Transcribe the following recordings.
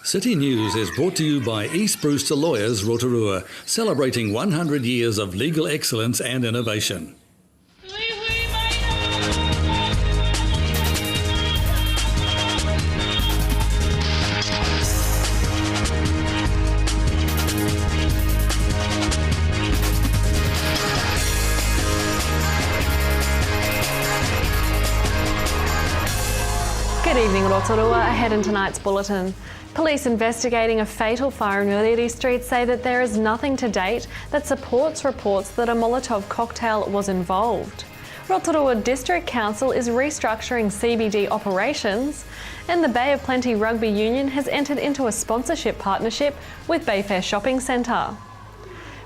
City News is brought to you by East Brewster Lawyers Rotorua, celebrating 100 years of legal excellence and innovation. Good evening, Rotorua. Ahead in tonight's bulletin. Police investigating a fatal fire in Uriari Street say that there is nothing to date that supports reports that a Molotov cocktail was involved. Rotorua District Council is restructuring CBD operations, and the Bay of Plenty Rugby Union has entered into a sponsorship partnership with Bayfair Shopping Centre.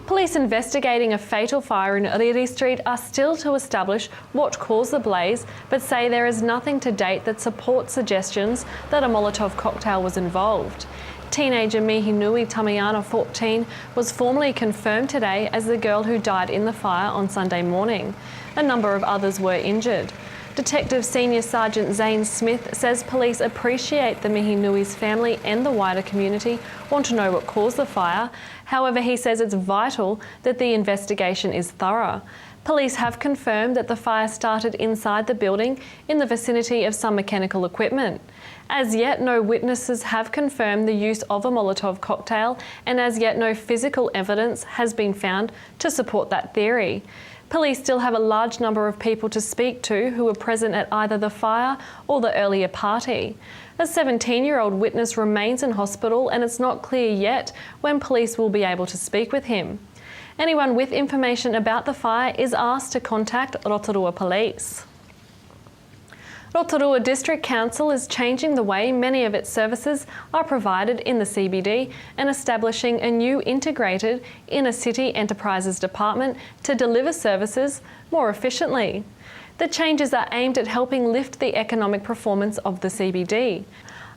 Police investigating a fatal fire in Uriari Street are still to establish what caused the blaze, but say there is nothing to date that supports suggestions that a Molotov cocktail was involved. Teenager Mihinui Tamiana, 14, was formally confirmed today as the girl who died in the fire on Sunday morning. A number of others were injured. Detective Senior Sergeant Zane Smith says police appreciate the Mihinui's family and the wider community want to know what caused the fire. However, he says it's vital that the investigation is thorough. Police have confirmed that the fire started inside the building in the vicinity of some mechanical equipment. As yet, no witnesses have confirmed the use of a Molotov cocktail, and as yet no physical evidence has been found to support that theory. Police still have a large number of people to speak to who were present at either the fire or the earlier party. A 17-year-old witness remains in hospital, and it's not clear yet when police will be able to speak with him. Anyone with information about the fire is asked to contact Rotorua Police. Rotorua District Council is changing the way many of its services are provided in the CBD and establishing a new integrated inner city enterprises department to deliver services more efficiently. The changes are aimed at helping lift the economic performance of the CBD.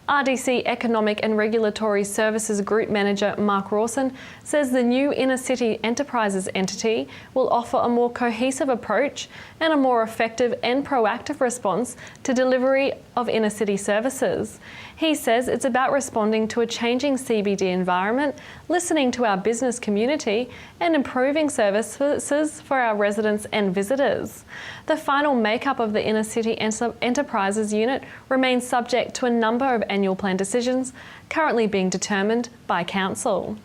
RDC Economic and Regulatory Services Group Manager Mark Rawson says the new Inner City Enterprises entity will offer a more cohesive approach and a more effective and proactive response to delivery of inner city services. He says it's about responding to a changing CBD environment, listening to our business community, and improving services for our residents and visitors. The final makeup of the Inner City Enterprises unit remains subject to a number of annual plan decisions currently being determined by Council.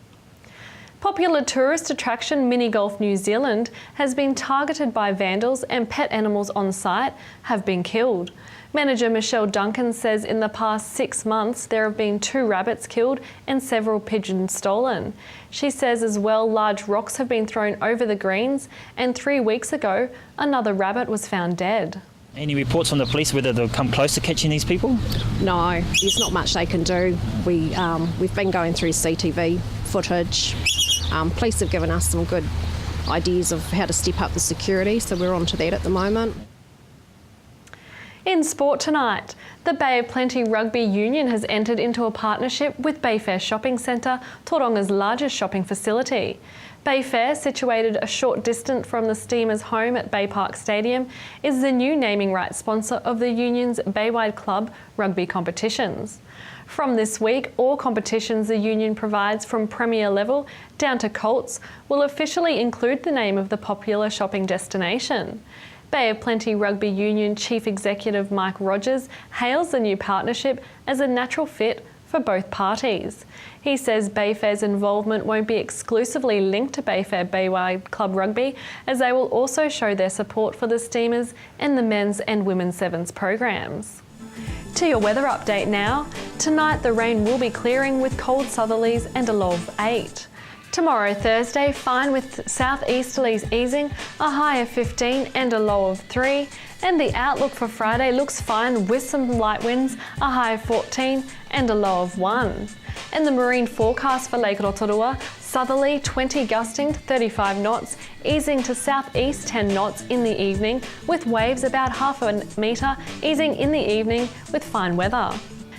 Popular tourist attraction Mini Golf New Zealand has been targeted by vandals, and pet animals on site have been killed. Manager Michelle Duncan says in the past 6 months there have been 2 rabbits killed and several pigeons stolen. She says as well large rocks have been thrown over the greens, and 3 weeks ago another rabbit was found dead. Any reports from the police whether they'll come close to catching these people? No, there's not much they can do. We've been going through CTV footage. Police have given us some good ideas of how to step up the security, so we're on to that at the moment. In sport tonight, the Bay of Plenty Rugby Union has entered into a partnership with Bayfair Shopping Centre, Tauronga's largest shopping facility. Bayfair, situated a short distance from the Steamers' home at Bay Park Stadium, is the new naming rights sponsor of the Union's Baywide Club rugby competitions. From this week, all competitions the Union provides from Premier level down to Colts will officially include the name of the popular shopping destination. Bay of Plenty Rugby Union Chief Executive Mike Rogers hails the new partnership as a natural fit for both parties. He says Bayfair's involvement won't be exclusively linked to Bayfair Baywide Club Rugby, as they will also show their support for the Steamers and the men's and women's sevens programs. To your weather update now. Tonight the rain will be clearing with cold southerlies and a low of 8. Tomorrow, Thursday, fine with southeasterlies easing, a high of 15 and a low of 3. And the outlook for Friday looks fine with some light winds, a high of 14 and a low of 1. And the marine forecast for Lake Rotorua, southerly 20 gusting to 35 knots, easing to southeast 10 knots in the evening, with waves about half a metre, easing in the evening with fine weather.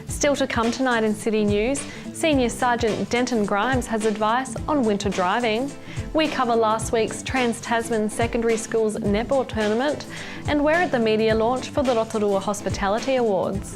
Still to come tonight in City News, Senior Sergeant Denton Grimes has advice on winter driving. We cover last week's Trans-Tasman Secondary Schools netball tournament, and we're at the media launch for the Rotorua Hospitality Awards.